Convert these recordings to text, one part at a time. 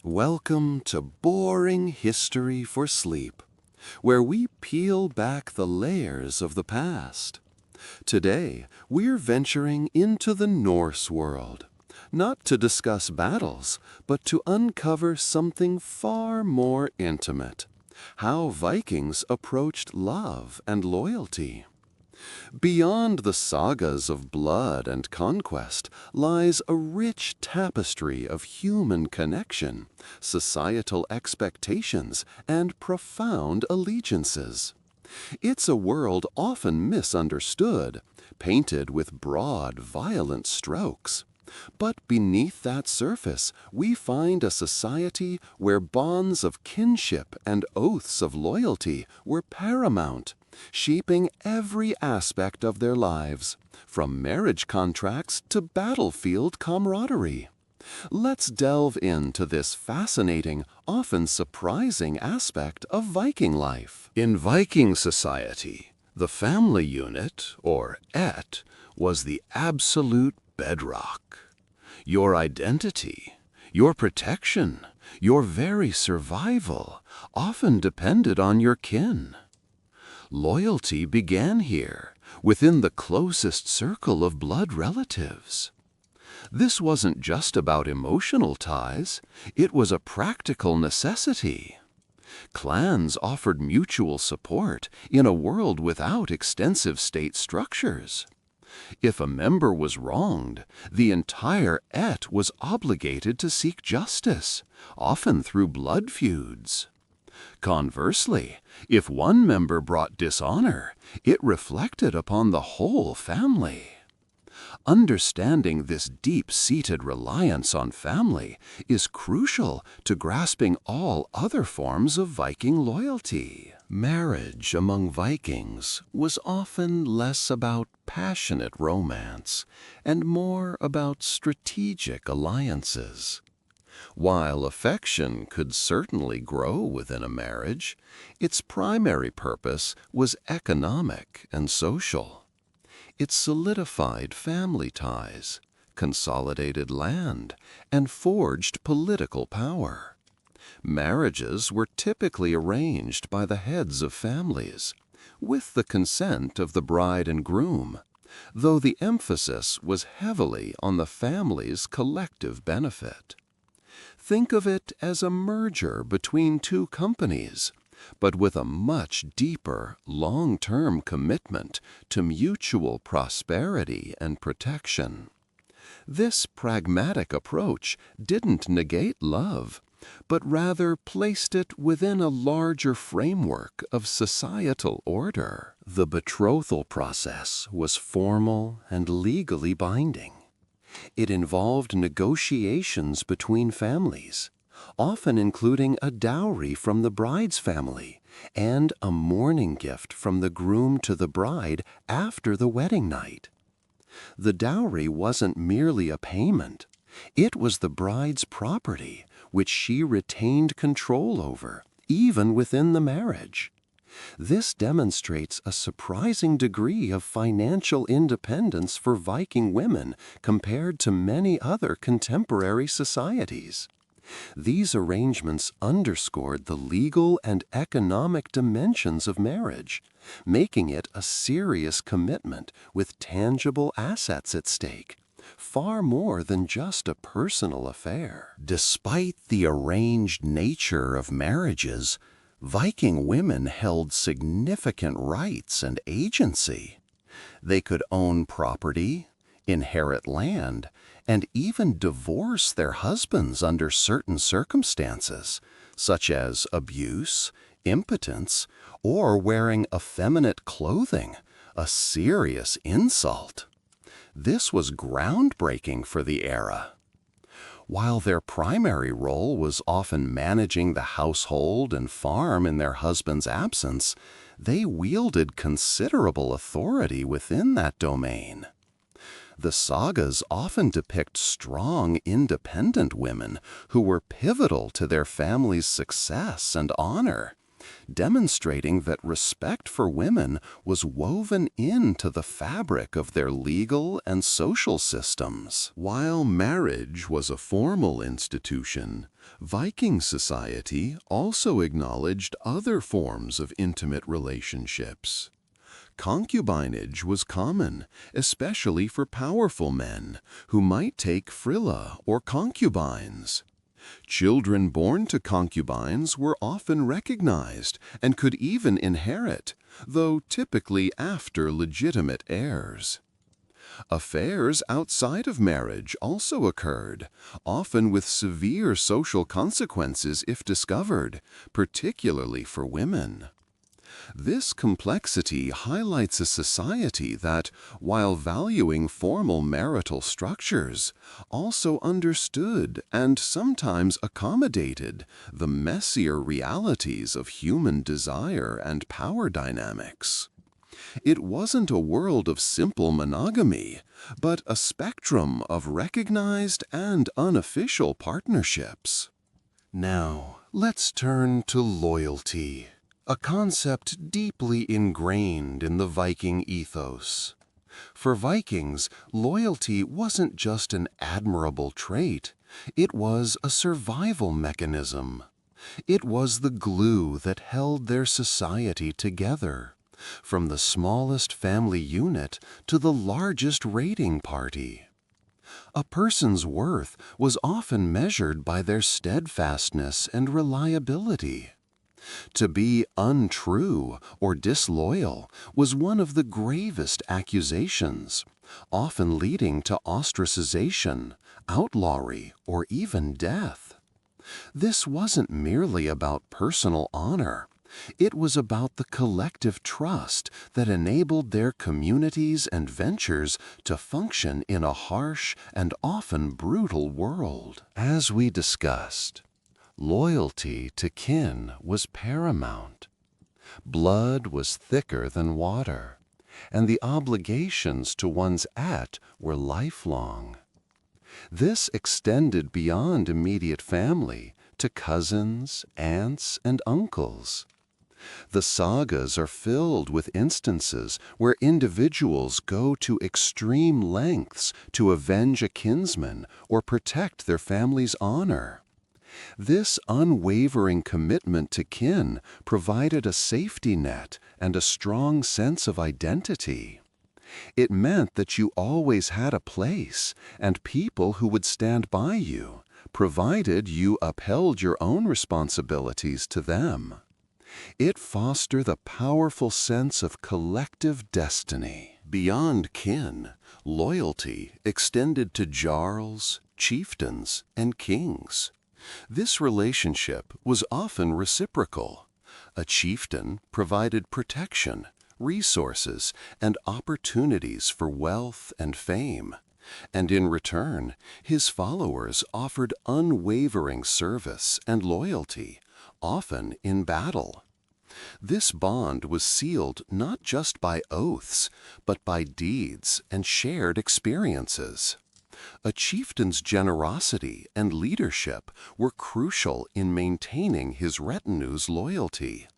Welcome to Boring History for Sleep, where we peel back the layers of the past. Today, we're venturing into the Norse world, not to discuss battles, but to uncover something far more intimate: how Vikings approached love and loyalty. Beyond the sagas of blood and conquest lies a rich tapestry of human connection, societal expectations, and profound allegiances. It's a world often misunderstood, painted with broad, violent strokes. But beneath that surface, we find a society where bonds of kinship and oaths of loyalty were paramount, shaping every aspect of their lives, from marriage contracts to battlefield camaraderie. Let's delve into this fascinating, often surprising aspect of Viking life. In Viking society, the family unit, or æt, was the absolute bedrock. Your identity, your protection, your very survival often depended on your kin. Loyalty began here, within the closest circle of blood relatives. This wasn't just about emotional ties, it was a practical necessity. Clans offered mutual support in a world without extensive state structures. If a member was wronged, the entire æt was obligated to seek justice, often through blood feuds. Conversely, if one member brought dishonor, it reflected upon the whole family. Understanding this deep-seated reliance on family is crucial to grasping all other forms of Viking loyalty. Marriage among Vikings was often less about passionate romance and more about strategic alliances. While affection could certainly grow within a marriage, its primary purpose was economic and social. It solidified family ties, consolidated land, and forged political power. Marriages were typically arranged by the heads of families, with the consent of the bride and groom, though the emphasis was heavily on the family's collective benefit. Think of it as a merger between two companies, but with a much deeper, long-term commitment to mutual prosperity and protection. This pragmatic approach didn't negate love, but rather placed it within a larger framework of societal order. The betrothal process was formal and legally binding. It involved negotiations between families, often including a dowry from the bride's family and a mourning gift from the groom to the bride after the wedding night. The dowry wasn't merely a payment. It was the bride's property, which she retained control over, even within the marriage. This demonstrates a surprising degree of financial independence for Viking women compared to many other contemporary societies. These arrangements underscored the legal and economic dimensions of marriage, making it a serious commitment with tangible assets at stake, far more than just a personal affair. Despite the arranged nature of marriages, Viking women held significant rights and agency. They could own property, inherit land, and even divorce their husbands under certain circumstances, such as abuse, impotence, or wearing effeminate clothing, a serious insult. This was groundbreaking for the era. While their primary role was often managing the household and farm in their husband's absence, they wielded considerable authority within that domain. The sagas often depict strong, independent women who were pivotal to their family's success and honor, demonstrating that respect for women was woven into the fabric of their legal and social systems. While marriage was a formal institution, Viking society also acknowledged other forms of intimate relationships. Concubinage was common, especially for powerful men, who might take frilla or concubines. Children born to concubines were often recognized and could even inherit, though typically after legitimate heirs. Affairs outside of marriage also occurred, often with severe social consequences if discovered, particularly for women. This complexity highlights a society that, while valuing formal marital structures, also understood and sometimes accommodated the messier realities of human desire and power dynamics. It wasn't a world of simple monogamy, but a spectrum of recognized and unofficial partnerships. Now, let's turn to loyalty, a concept deeply ingrained in the Viking ethos. For Vikings, loyalty wasn't just an admirable trait, it was a survival mechanism. It was the glue that held their society together, from the smallest family unit to the largest raiding party. A person's worth was often measured by their steadfastness and reliability. To be untrue or disloyal was one of the gravest accusations, often leading to ostracization, outlawry, or even death. This wasn't merely about personal honor. It was about the collective trust that enabled their communities and ventures to function in a harsh and often brutal world. As we discussed, loyalty to kin was paramount. Blood was thicker than water, and the obligations to one's were lifelong. This extended beyond immediate family to cousins, aunts, and uncles. The sagas are filled with instances where individuals go to extreme lengths to avenge a kinsman or protect their family's honor. This unwavering commitment to kin provided a safety net and a strong sense of identity. It meant that you always had a place and people who would stand by you, provided you upheld your own responsibilities to them. It fostered a powerful sense of collective destiny. Beyond kin, loyalty extended to jarls, chieftains, and kings. This relationship was often reciprocal. A chieftain provided protection, resources, and opportunities for wealth and fame, and in return, his followers offered unwavering service and loyalty, often in battle. This bond was sealed not just by oaths, but by deeds and shared experiences. A chieftain's generosity and leadership were crucial in maintaining his retinue's loyalty.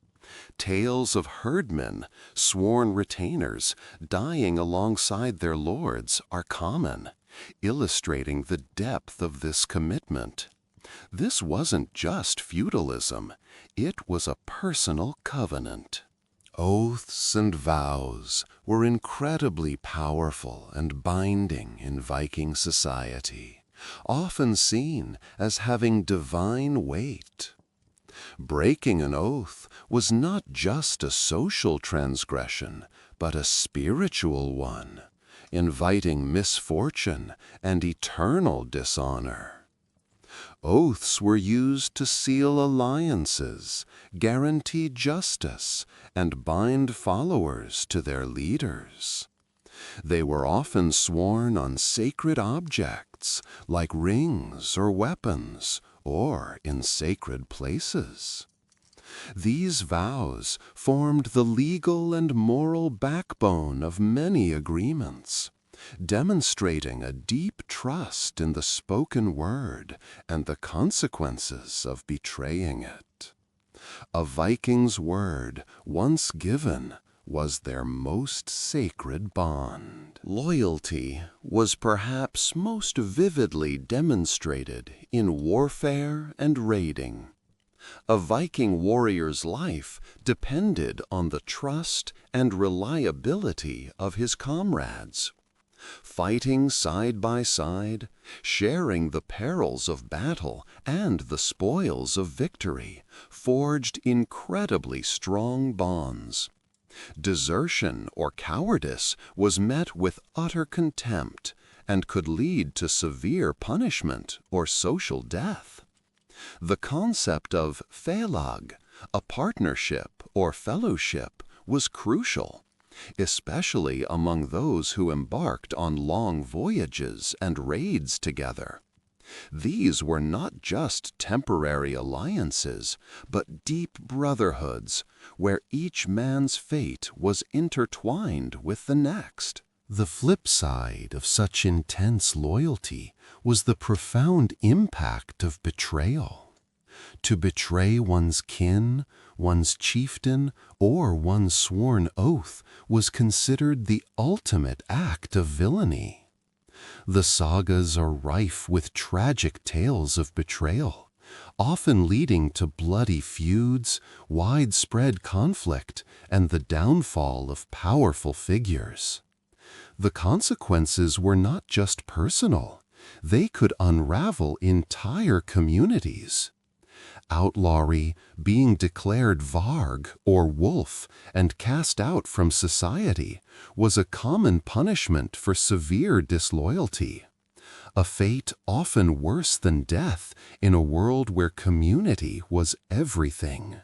Tales of herdmen, sworn retainers, dying alongside their lords are common, illustrating the depth of this commitment. This wasn't just feudalism, it was a personal covenant. Oaths and vows were incredibly powerful and binding in Viking society, often seen as having divine weight. Breaking an oath was not just a social transgression, but a spiritual one, inviting misfortune and eternal dishonor. Oaths were used to seal alliances, guarantee justice, and bind followers to their leaders. They were often sworn on sacred objects, like rings or weapons, or in sacred places. These vows formed the legal and moral backbone of many agreements, demonstrating a deep trust in the spoken word and the consequences of betraying it. A Viking's word, once given, was their most sacred bond. Loyalty was perhaps most vividly demonstrated in warfare and raiding. A Viking warrior's life depended on the trust and reliability of his comrades. Fighting side by side, sharing the perils of battle and the spoils of victory, forged incredibly strong bonds. Desertion or cowardice was met with utter contempt and could lead to severe punishment or social death. The concept of félag, a partnership or fellowship, was crucial, especially among those who embarked on long voyages and raids together. These were not just temporary alliances, but deep brotherhoods, where each man's fate was intertwined with the next. The flip side of such intense loyalty was the profound impact of betrayal. To betray one's kin, one's chieftain, or one's sworn oath was considered the ultimate act of villainy. The sagas are rife with tragic tales of betrayal, often leading to bloody feuds, widespread conflict, and the downfall of powerful figures. The consequences were not just personal, they could unravel entire communities. Outlawry, being declared varg or wolf and cast out from society, was a common punishment for severe disloyalty, a fate often worse than death in a world where community was everything.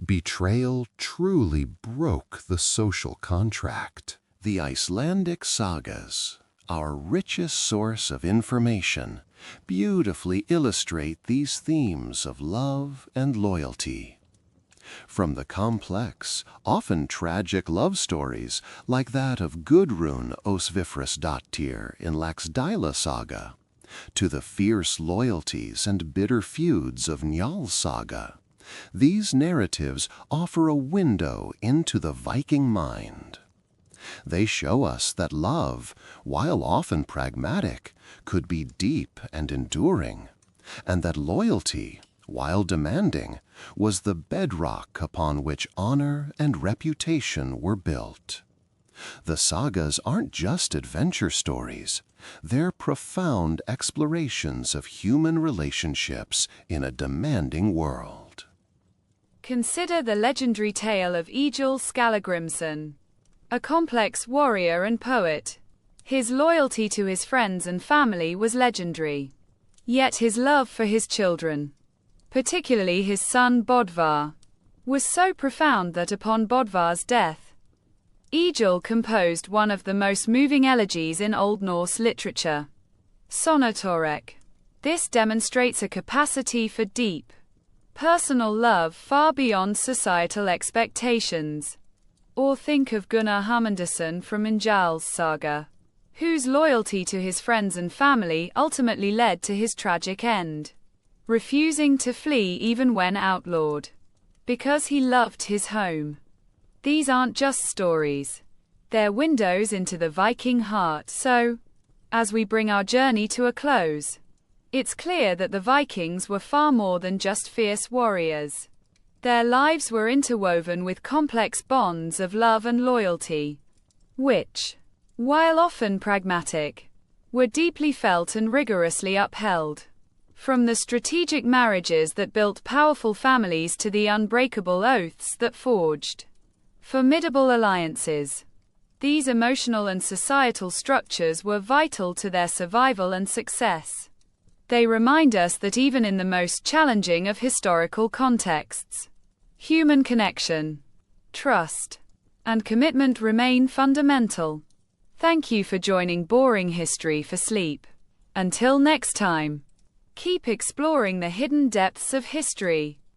Betrayal truly broke the social contract. The Icelandic sagas, our richest source of information, beautifully illustrate these themes of love and loyalty. From the complex, often tragic love stories like that of Gudrun Ósvífursdóttir in Laxdæla saga, to the fierce loyalties and bitter feuds of Njál's saga, these narratives offer a window into the Viking mind. They show us that love, while often pragmatic, could be deep and enduring, and that loyalty, while demanding, was the bedrock upon which honor and reputation were built. The sagas aren't just adventure stories, they're profound explorations of human relationships in a demanding world. Consider the legendary tale of Egil Skallagrimsson, a complex warrior and poet. His loyalty to his friends and family was legendary. Yet his love for his children, particularly his son Bodvar, was so profound that upon Bodvar's death, Egil composed one of the most moving elegies in Old Norse literature, Sonatorek. This demonstrates a capacity for deep, personal love far beyond societal expectations. Or think of Gunnar Harmundarson from Njál's saga, whose loyalty to his friends and family ultimately led to his tragic end, refusing to flee even when outlawed, because he loved his home. These aren't just stories, they're windows into the Viking heart. So, as we bring our journey to a close, it's clear that the Vikings were far more than just fierce warriors. Their lives were interwoven with complex bonds of love and loyalty, which, while often pragmatic, were deeply felt and rigorously upheld. From the strategic marriages that built powerful families to the unbreakable oaths that forged formidable alliances, these emotional and societal structures were vital to their survival and success. They remind us that even in the most challenging of historical contexts, human connection, trust, and commitment remain fundamental. Thank you for joining Boring History for Sleep. Until next time, keep exploring the hidden depths of history.